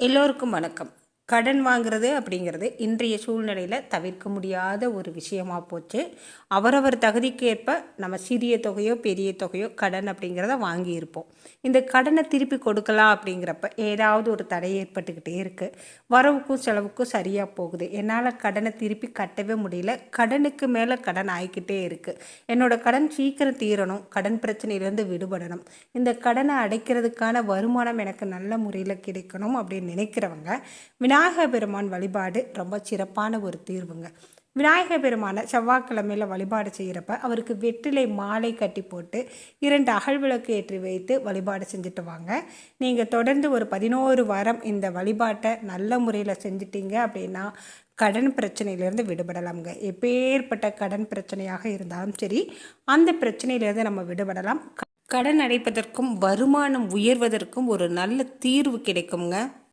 எல்லோருக்கும் வணக்கம். கடன் வாங்குறது அப்படிங்கிறது இன்றைய சூழ்நிலையில் தவிர்க்க முடியாத ஒரு விஷயமாக போச்சு. அவரவர் தகுதிக்கு ஏற்ப நம்ம சிறிய தொகையோ பெரிய தொகையோ கடன் அப்படிங்கிறத வாங்கியிருப்போம். இந்த கடனை திருப்பி கொடுக்கலாம் அப்படிங்கிறப்ப ஏதாவது ஒரு தடை ஏற்பட்டுக்கிட்டே இருக்குது. வரவுக்கும் செலவுக்கும் சரியாக போகுது. என்னால் கடனை திருப்பி கட்டவே முடியல. கடனுக்கு மேலே கடன் ஆகிக்கிட்டே இருக்குது. என்னோடய கடன் சீக்கிரம் தீரணும். கடன் பிரச்சனையிலேருந்து விடுபடணும். இந்த கடனை அடைக்கிறதுக்கான வருமானம் எனக்கு நல்ல முறையில் கிடைக்கணும் அப்படின்னு நினைக்கிறவங்க விநாயகர் பெருமான் வழிபாடு ரொம்ப சிறப்பான ஒரு தீர்வுங்க. விநாயகர் பெருமானை செவ்வாய்க்கிழமையில் வழிபாடு செய்கிறப்ப அவருக்கு வெற்றிலை மாலை கட்டி போட்டு 2 அகல் விளக்கு ஏற்றி வைத்து வழிபாடு செஞ்சுட்டு வாங்க. நீங்கள் தொடர்ந்து ஒரு 11 வாரம் இந்த வழிபாட்டை நல்ல முறையில் செஞ்சிட்டீங்க அப்படின்னா கடன் பிரச்சனையிலேருந்து விடுபடலாம்ங்க. எப்பேற்பட்ட கடன் பிரச்சனையாக இருந்தாலும் சரி, அந்த பிரச்சனையிலேருந்து நம்ம விடுபடலாம். கடன் அடைப்பதற்கும் வருமானம் உயர்வதற்கும் ஒரு நல்ல தீர்வு கிடைக்குங்க.